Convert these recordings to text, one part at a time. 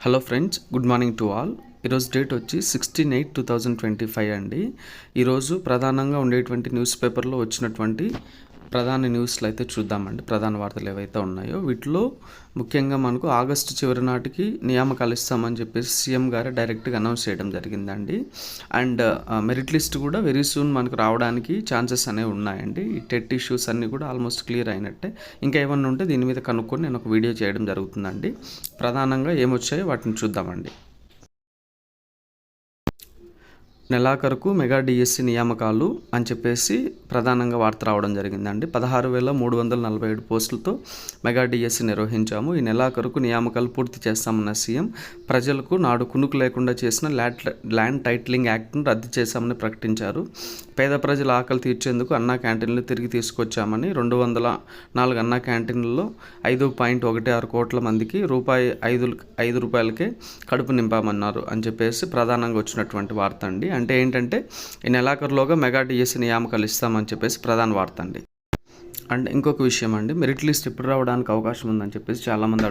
Hello friends, good morning to all. ఈరోజు date వచ్చి 16/8/2025 అండి. ఈరోజు ప్రధానంగా ఉండేటువంటి న్యూస్ పేపర్లో వచ్చినటువంటి ప్రధాన న్యూస్లు అయితే చూద్దామండి. ప్రధాన వార్తలు ఏవైతే ఉన్నాయో వీటిలో ముఖ్యంగా మనకు ఆగస్టు చివరి నాటికి నియామకాలు ఇస్తామని చెప్పేసి సీఎం గారు డైరెక్ట్గా అనౌన్స్ చేయడం జరిగిందండి. అండ్ మెరిట్ లిస్ట్ కూడా వెరీ సూన్ మనకు రావడానికి ఛాన్సెస్ అనేవి ఉన్నాయండి. ఈ టెట్ ఇష్యూస్ అన్నీ కూడా ఆల్మోస్ట్ క్లియర్ అయినట్టే. ఇంకా ఏమన్నా ఉంటే దీని మీద కనుక్కొని నేను ఒక వీడియో చేయడం జరుగుతుందండి. ప్రధానంగా ఏమొచ్చాయో వాటిని చూద్దామండి. నెలాఖరుకు మెగా డిఎస్సి నియామకాలు అని చెప్పేసి ప్రధానంగా వార్త రావడం జరిగిందండి. 16,347 పోస్టులతో మెగా డిఎస్సి నిర్వహించాము. ఈ నెలాఖరుకు నియామకాలు పూర్తి చేస్తామన్న సీఎం ప్రజలకు నాడు కునుకు లేకుండా చేసిన ల్యాండ్ టైటిలింగ్ యాక్ట్ను రద్దు చేశామని ప్రకటించారు. పేద ప్రజల ఆకలి తీర్చేందుకు అన్నా క్యాంటీన్లు తిరిగి తీసుకొచ్చామని 204 అన్నా క్యాంటీన్లలో 5.16 కోట్ల మందికి రూపాయలకే కడుపు నింపామన్నారు అని చెప్పేసి ప్రధానంగా వచ్చినటువంటి వార్త అండి. అంటే ఏంటంటే ఈ నెలాఖరులోగా మెగా డిఎస్సి నియామకాలు ఇస్తామని చెప్పేసి ప్రధాన వార్త అండి. అండ్ ఇంకొక విషయం అండి, మెరిట్ లిస్ట్ ఎప్పుడు రావడానికి అవకాశం ఉందని చెప్పేసి చాలామంది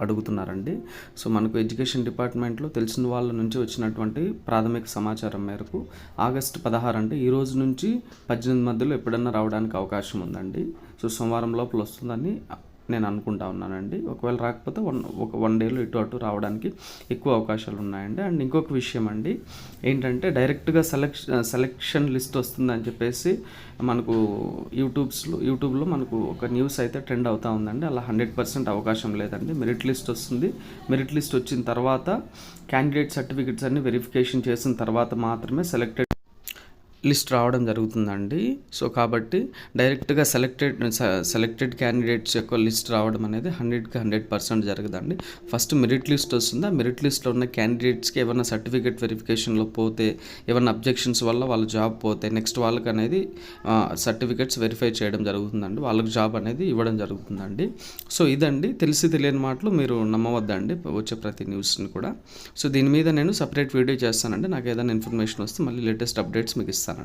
అడుగుతున్నారండి. సో మనకు ఎడ్యుకేషన్ డిపార్ట్మెంట్లో తెలిసిన వాళ్ళ నుంచి వచ్చినటువంటి ప్రాథమిక సమాచారం మేరకు ఆగస్టు 16 అంటే ఈ రోజు నుంచి 18 మధ్యలో ఎప్పుడన్నా రావడానికి అవకాశం ఉందండి. సో సోమవారం లోపల వస్తుందని నేను అనుకుంటా ఉన్నానండి. ఒకవేళ రాకపోతే వన్ డేలో ఇటు అటు రావడానికి ఎక్కువ అవకాశాలు ఉన్నాయండి. అండ్ ఇంకొక విషయం అండి ఏంటంటే డైరెక్ట్గా సెలెక్షన్ లిస్ట్ వస్తుందని చెప్పేసి మనకు యూట్యూబ్లో మనకు ఒక న్యూస్ అయితే ట్రెండ్ అవుతూ ఉందండి. అలా 100% అవకాశం లేదండి. మెరిట్ లిస్ట్ వస్తుంది. మెరిట్ లిస్ట్ వచ్చిన తర్వాత క్యాండిడేట్ సర్టిఫికెట్స్ అన్ని వెరిఫికేషన్ చేసిన తర్వాత మాత్రమే లిస్ట్ రావడం జరుగుతుందండి. సో కాబట్టి డైరెక్ట్గా సెలెక్టెడ్ క్యాండిడేట్స్ యొక్క లిస్ట్ రావడం అనేది 100% జరగదండి. ఫస్ట్ మెరిట్ లిస్ట్ వస్తుంది. ఆ మెరిట్ లిస్ట్లో ఉన్న క్యాండిడేట్స్కి ఏమైనా సర్టిఫికేట్ వెరిఫికేషన్లో పోతే, ఏమైనా అబ్జెక్షన్స్ వల్ల వాళ్ళ జాబ్ పోతే నెక్స్ట్ వాళ్ళకి అనేది సర్టిఫికేట్స్ వెరిఫై చేయడం జరుగుతుందండి. వాళ్ళకి జాబ్ అనేది ఇవ్వడం జరుగుతుందండి. సో ఇదండి, తెలియని మాటలు మీరు నమ్మవద్దండి వచ్చే ప్రతి న్యూస్ని కూడా. సో దీని మీద నేను సపరేట్ వీడియో చేస్తానండి. నాకు ఏదైనా ఇన్ఫర్మేషన్ వస్తే మళ్ళీ లేటెస్ట్ అప్డేట్స్ మీకు ఇస్తానండి.